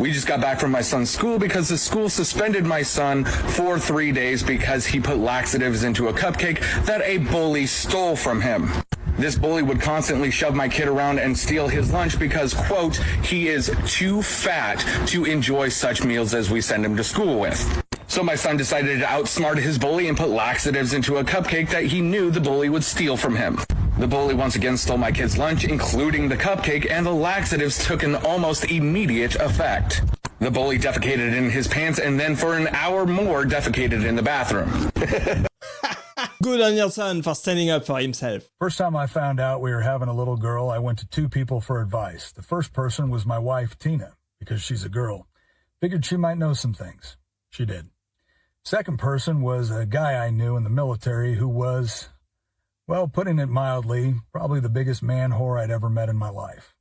We just got back from my son's school because the school suspended my son for 3 days because he put laxatives into a cupcake that a bully stole from him. This bully would constantly shove my kid around and steal his lunch because, quote, he is too fat to enjoy such meals as we send him to school with. So my son decided to outsmart his bully and put laxatives into a cupcake that he knew the bully would steal from him. The bully once again stole my kid's lunch, including the cupcake, and the laxatives took an almost immediate effect. The bully defecated in his pants and then for an hour more defecated in the bathroom. Good on your son for standing up for himself. First time I found out we were having a little girl, I went to 2 people for advice. The first person was my wife, Tina, because she's a girl. Figured she might know some things. She did. Second person was a guy I knew in the military who was, well, putting it mildly, probably the biggest man whore I'd ever met in my life.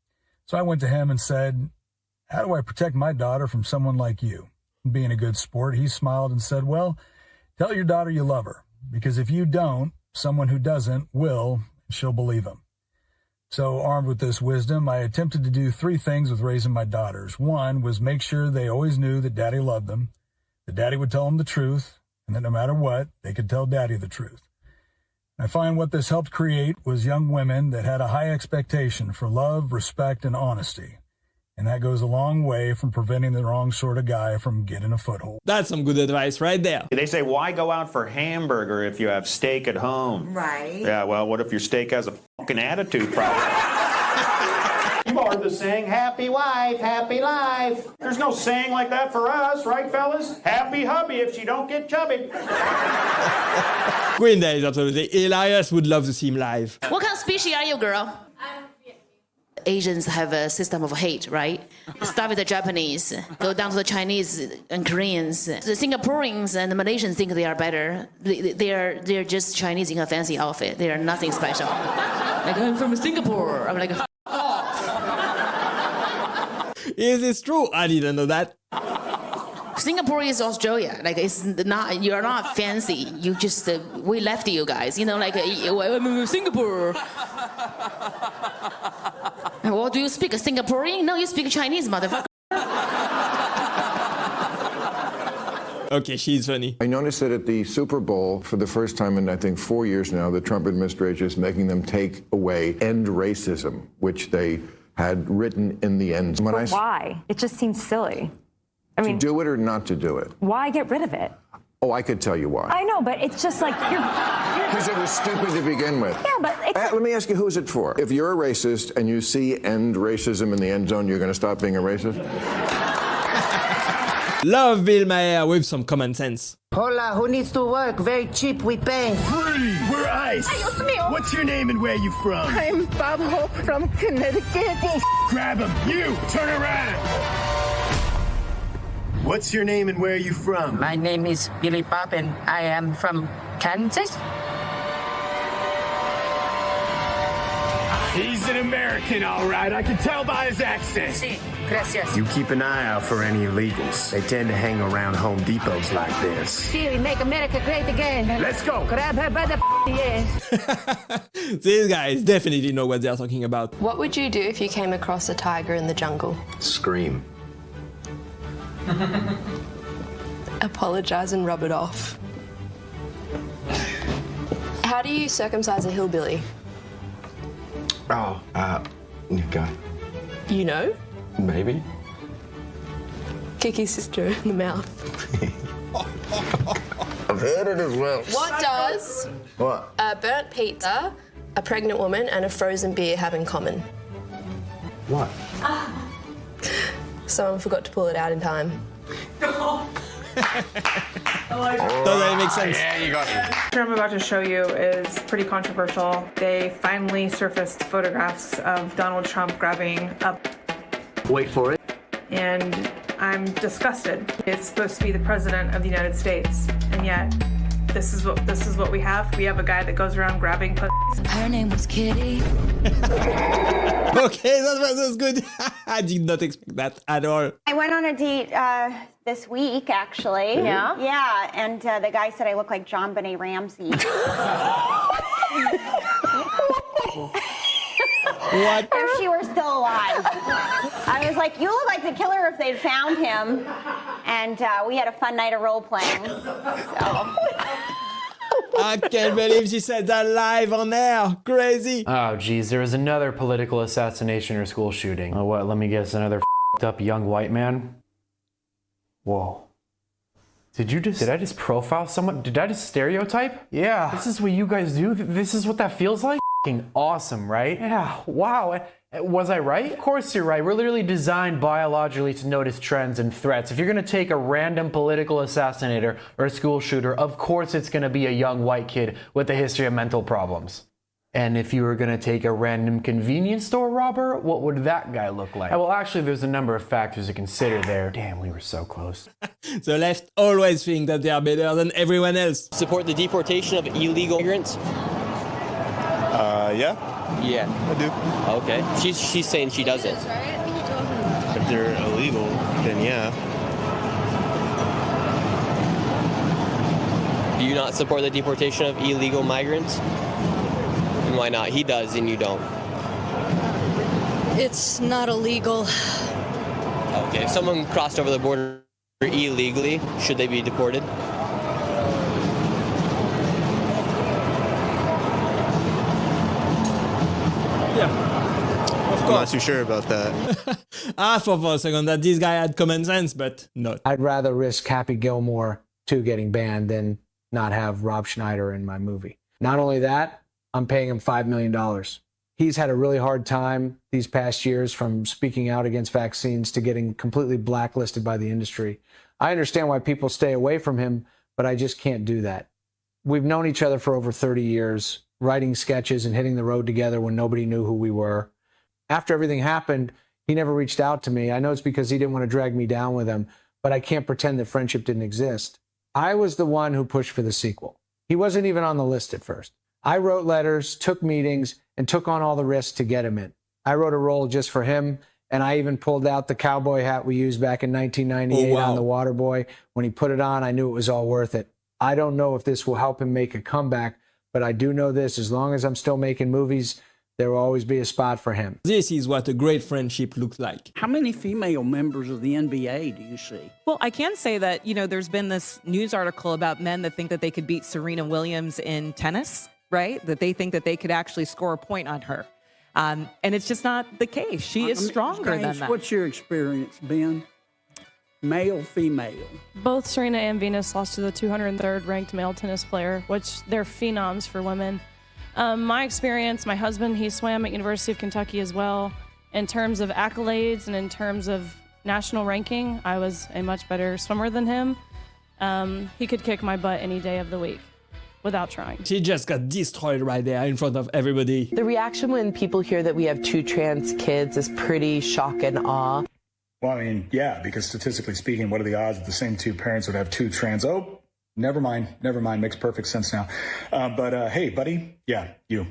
So I went to him and said, how do I protect my daughter from someone like you? And being a good sport, he smiled and said, well, tell your daughter you love her, because if you don't, someone who doesn't will, and she'll believe him. So armed with this wisdom, I attempted to do 3 things with raising my daughters. One was make sure they always knew that daddy loved them, that daddy would tell them the truth, and that no matter what, they could tell daddy the truth. I find what this helped create was young women that had a high expectation for love, respect, and honesty. And that goes a long way from preventing the wrong sort of guy from getting a foothold. That's some good advice right there. They say, why go out for hamburger if you have steak at home? Right. Yeah, well, what if your steak has a fucking attitude problem? You've heard the saying, happy wife, happy life. There's no saying like that for us, right, fellas? Happy hubby if she don't get chubby. Green Day is absolutely hilarious. Would love to see him live. What kind of species are you, girl? Asians have a system of hate, right? Start with the Japanese, go down to the Chinese and Koreans. The Singaporeans and the Malaysians think they are better. They're just Chinese in a fancy outfit. They are nothing special. Like, I'm from Singapore. I'm like, Is this true? I didn't know that. Singapore is Australia. Like, it's not, you're not fancy. You just, we left you guys. You know, like, I'm Singapore. Well, do you speak Singaporean? No, you speak Chinese, motherfucker. Okay, she's funny. I noticed that at the Super Bowl, for the first time in, I think, 4 years now, the Trump administration is making them take away end racism, which they had written in the end. But why? It just seems silly. I mean, to do it or not to do it? Why get rid of it? Oh, I could tell you why. I know, but it's just like you're because it was stupid to begin with. Yeah, but let me ask you, who is it for? If you're a racist and you see end racism in the end zone, you're going to stop being a racist? Love Bill Maher with some common sense. Hola, who needs to work? Very cheap, we pay. Free! We're ICE! What's your name and where you from? I'm Bob Hope from Connecticut. Grab him! You! Turn around! What's your name and where are you from? My name is Billy Bob and I am from Kansas. He's an American, all right. I can tell by his accent. Sí, gracias. You keep an eye out for any illegals. They tend to hang around Home Depots like this. See, we make America great again. Let's go. Grab her by the ears. These guys definitely know what they're talking about. What would you do if you came across a tiger in the jungle? Scream. Apologize and rub it off. How do you circumcise a hillbilly? Oh, God. You know? Maybe. Kick his sister in the mouth. I've heard it as well. What does What? a burnt pizza, a pregnant woman, and a frozen beer have in common? What? Someone forgot to pull it out in time. Doesn't make sense. Yeah, you got it. The picture I'm about to show you is pretty controversial. They finally surfaced photographs of Donald Trump grabbing up. Wait for it. And I'm disgusted. It's supposed to be the president of the United States, and yet this is what we have. We have a guy that goes around grabbing pussies. Her name was Kitty. Okay, that was good. I did not expect that at all. I went on a date this week, actually. Yeah? Yeah, and the guy said I look like John Benet Ramsey. What? If she were still alive. I was like, you look like the killer if they'd found him. And we had a fun night of role-playing. So... I can't believe she said that live on air. Crazy. Oh, geez, there was another political assassination or school shooting. Oh, what? Let me guess, another f***ed up young white man? Whoa. Did I just profile someone? Did I just stereotype? Yeah. This is what you guys do? This is what that feels like? F***ing awesome, right? Yeah, wow. Was I right? Of course you're right. We're literally designed biologically to notice trends and threats. If you're gonna take a random political assassinator or a school shooter, of course it's gonna be a young white kid with a history of mental problems. And if you were gonna take a random convenience store robber, what would that guy look like? Well, actually, there's a number of factors to consider there. Damn, we were so close. The left always think that they are better than everyone else. Support the deportation of illegal immigrants? Yeah. Yeah. I do. Okay. She's saying she doesn't. If they're illegal, then yeah. Do you not support the deportation of illegal migrants? And why not? He does and you don't. It's not illegal. Okay. If someone crossed over the border illegally, should they be deported? I'm not too sure about that. I thought for a second that this guy had common sense, but not. I'd rather risk Happy Gilmore 2 getting banned than not have Rob Schneider in my movie. Not only that, I'm paying him $5 million. He's had a really hard time these past years, from speaking out against vaccines to getting completely blacklisted by the industry. I understand why people stay away from him, but I just can't do that. We've known each other for over 30 years, writing sketches and hitting the road together when nobody knew who we were. After everything happened, he never reached out to me. I know it's because he didn't want to drag me down with him, but I can't pretend that friendship didn't exist. I was the one who pushed for the sequel. He wasn't even on the list at first. I wrote letters, took meetings, and took on all the risks to get him in. I wrote a role just for him, and I even pulled out the cowboy hat we used back in 1998 on The Waterboy. When he put it on, I knew it was all worth it. I don't know if this will help him make a comeback, but I do know this: as long as I'm still making movies, there will always be a spot for him. This is what a great friendship looks like. How many female members of the NBA do you see? Well, I can say that, there's been this news article about men that think that they could beat Serena Williams in tennis, right? That they think that they could actually score a point on her. And it's just not the case. She is stronger than that. What's your experience, Ben? Male, female? Both Serena and Venus lost to the 203rd ranked male tennis player, which they're phenoms for women. My experience, my husband, he swam at University of Kentucky as well. In terms of accolades and in terms of national ranking, I was a much better swimmer than him. He could kick my butt any day of the week without trying. She just got destroyed right there in front of everybody. The reaction when people hear that we have 2 trans kids is pretty shock and awe. Well, I mean, yeah, because statistically speaking, what are the odds that the same 2 parents would have 2 trans? Oh, never mind. Makes perfect sense now. But hey, buddy. Yeah, you.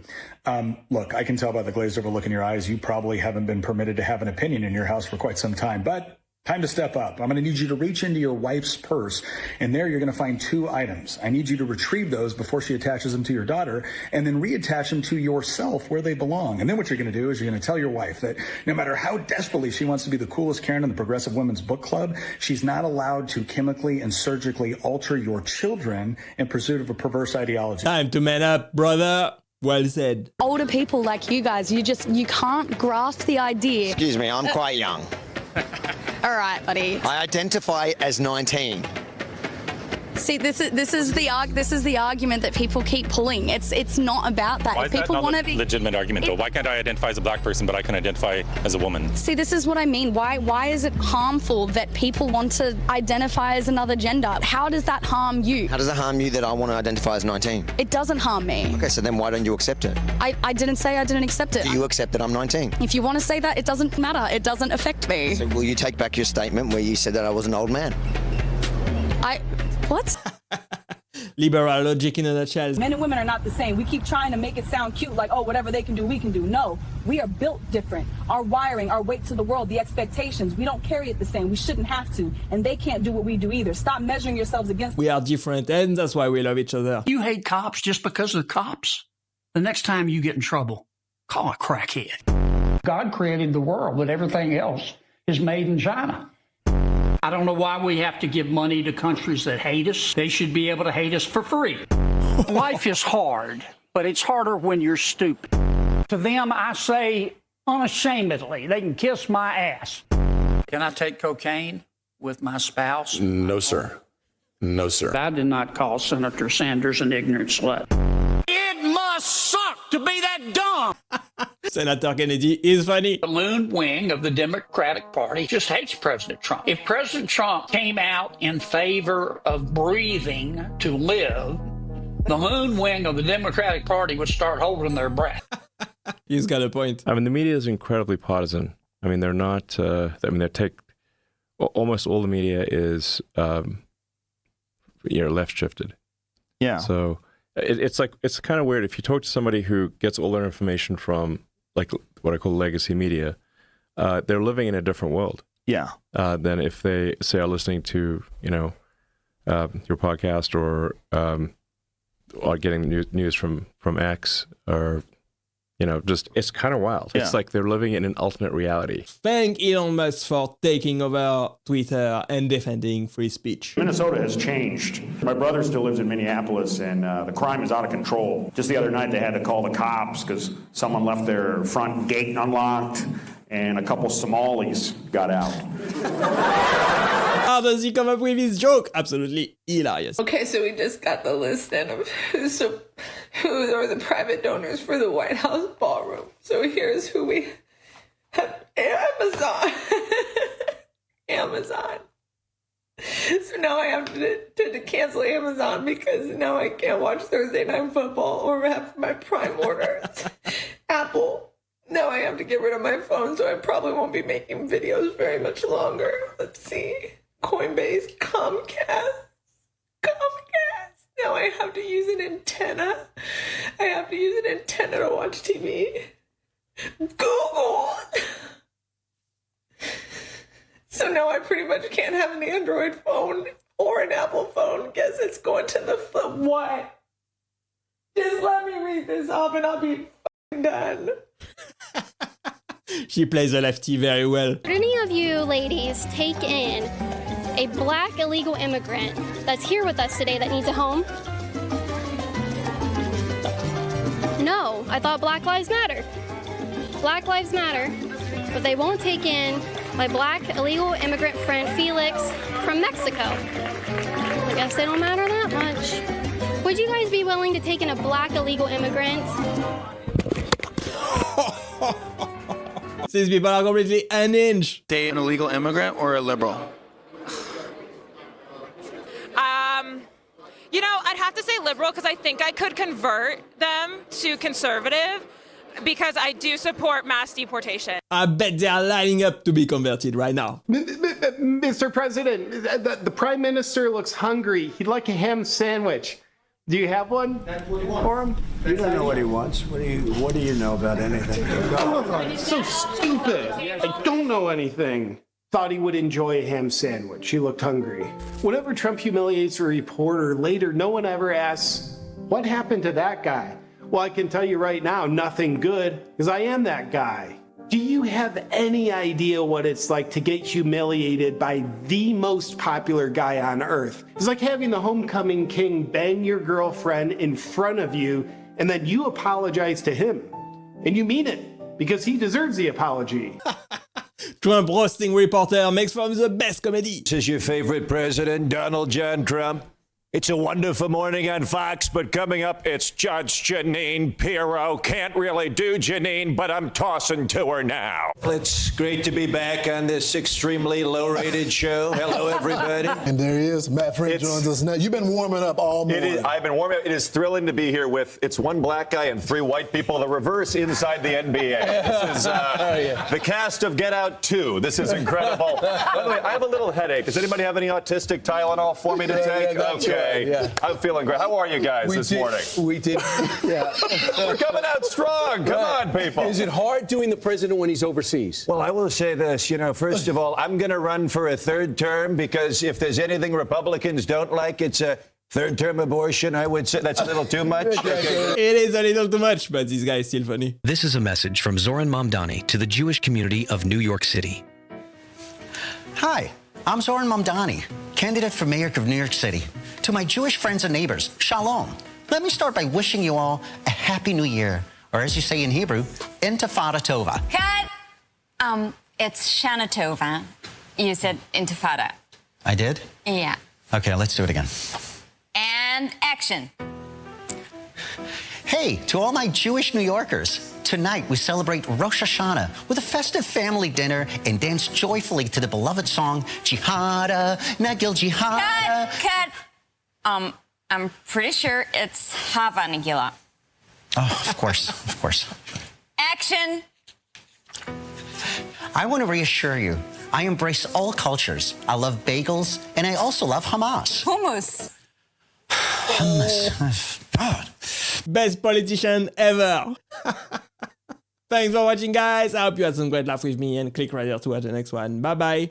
Look, I can tell by the glazed over look in your eyes, you probably haven't been permitted to have an opinion in your house for quite some time, but time to step up. I'm going to need you to reach into your wife's purse, and there you're going to find 2 items. I need you to retrieve those before she attaches them to your daughter, and then reattach them to yourself where they belong. And then what you're going to do is you're going to tell your wife that no matter how desperately she wants to be the coolest Karen in the Progressive Women's Book Club, she's not allowed to chemically and surgically alter your children in pursuit of a perverse ideology. Time to man up, brother. Well said. Older people like you guys, you can't grasp the idea. Excuse me, I'm quite young. All right, buddy. I identify as 19. See, this is the argument that people keep pulling. It's not about that. Why if is people that want not to be a legitimate argument, though? Why can't I identify as a black person, but I can identify as a woman? See, this is what I mean. Why is it harmful that people want to identify as another gender? How does that harm you? How does it harm you that I want to identify as 19? It doesn't harm me. Okay, so then why don't you accept it? I didn't say I didn't accept it. Do you accept that I'm 19? If you want to say that, it doesn't matter. It doesn't affect me. So will you take back your statement where you said that I was an old man? What? Liberal logic in a nutshell. Men and women are not the same. We keep trying to make it sound cute, like, oh, whatever they can do, we can do. No, we are built different. Our wiring, our weight to the world, the expectations, we don't carry it the same. We shouldn't have to. And they can't do what we do either. Stop measuring yourselves against. We are different, and that's why we love each other. You hate cops just because of the cops? The next time you get in trouble, call a crackhead. God created the world, but everything else is made in China. I don't know why we have to give money to countries that hate us. They should be able to hate us for free. Life is hard, but it's harder when you're stupid. To them, I say unashamedly, they can kiss my ass. Can I take cocaine with my spouse? No, sir. No, sir. I did not call Senator Sanders an ignorant slut. It must suck to be that dumb. Senator Kennedy is funny. The loon wing of the Democratic Party just hates President Trump. If President Trump came out in favor of breathing to live, the loon wing of the Democratic Party would start holding their breath. He's got a point. I mean, the media is incredibly partisan. I mean, they're not, almost all the media is, left shifted. Yeah. So it's kind of weird. If you talk to somebody who gets all their information from like what I call legacy media, they're living in a different world. Yeah. Than if they say are listening to, your podcast or getting news from X or, just it's kind of wild. Yeah. It's like they're living in an alternate reality. Thank Elon Musk for taking over Twitter and defending free speech. Minnesota has changed. My brother still lives in Minneapolis, and the crime is out of control. Just the other night, they had to call the cops because someone left their front gate unlocked, and a couple Somalis got out. How does he come up with his joke? Absolutely hilarious. Okay, so we just got the list then of who are the private donors for the White House ballroom. So here's who we have. Amazon. Amazon. So now I have to cancel Amazon because now I can't watch Thursday Night Football or have my Prime orders. Apple. Now I have to get rid of my phone, so I probably won't be making videos very much longer. Let's see. Coinbase, Comcast. Now I have to use an antenna. I have to use an antenna to watch TV. Google. So now I pretty much can't have an Android phone or an Apple phone. Guess it's going to the what? Just let me read this off and I'll be done. She plays the lefty very well. Would any of you ladies take in a black illegal immigrant that's here with us today that needs a home? No, I thought Black Lives Matter. Black Lives Matter, but they won't take in my black illegal immigrant friend Felix from Mexico. I guess they don't matter that much. Would you guys be willing to take in a black illegal immigrant? These people are completely unhinged. Date an illegal immigrant or a liberal? I'd have to say liberal because I think I could convert them to conservative because I do support mass deportation. I bet they are lining up to be converted right now. Mr. President, the Prime Minister looks hungry. He'd like a ham sandwich. Do you have one for him? You don't know what he wants. What do you know about anything? Oh, so stupid. I don't know anything. Thought he would enjoy a ham sandwich. He looked hungry. Whenever Trump humiliates a reporter, later no one ever asks, what happened to that guy? Well, I can tell you right now, nothing good, because I am that guy. Do you have any idea what it's like to get humiliated by the most popular guy on earth? It's like having the homecoming king bang your girlfriend in front of you, and then you apologize to him. And you mean it, because he deserves the apology. Trump roasting reporter makes for the best comedy. This is your favorite president, Donald John Trump. It's a wonderful morning on Fox, but coming up, it's Judge Janine Pirro. Can't really do Janine, but I'm tossing to her now. It's great to be back on this extremely low-rated show. Hello, everybody. And there he is. Matt Frank joins us now. You've been warming up all morning. I've been warming up. It is thrilling to be here with, it's one black guy and three white people, the reverse inside the NBA. This is the cast of Get Out 2. This is incredible. By the way, I have a little headache. Does anybody have any autistic Tylenol for me to take? Okay. Yeah. I'm feeling great. How are you guys this morning? We did. Yeah. We're coming out strong. Come on, people. Is it hard doing the president when he's overseas? Well, I will say this. First of all, I'm going to run for a third term because if there's anything Republicans don't like, it's a Third-term abortion, I would say that's a little too much. It is a little too much, but this guy is still funny. This is a message from Zoran Mamdani to the Jewish community of New York City. Hi, I'm Zoran Mamdani, candidate for mayor of New York City. To my Jewish friends and neighbors, shalom. Let me start by wishing you all a happy new year, or as you say in Hebrew, Intifada Tova. Cut! It's Shana Tova. You said Intifada. I did? Yeah. Okay, let's do it again. And action. Hey, to all my Jewish New Yorkers, tonight we celebrate Rosh Hashanah with a festive family dinner and dance joyfully to the beloved song, Jihada, Nagil Jihada. Cut! I'm pretty sure it's Hava Nagila. Oh, of course, of course. Action! I want to reassure you, I embrace all cultures. I love bagels, and I also love Hamas. Hummus. Hummus. God. Best politician ever. Thanks for watching, guys. I hope you had some great laugh with me, and click right here to watch the next one. Bye-bye.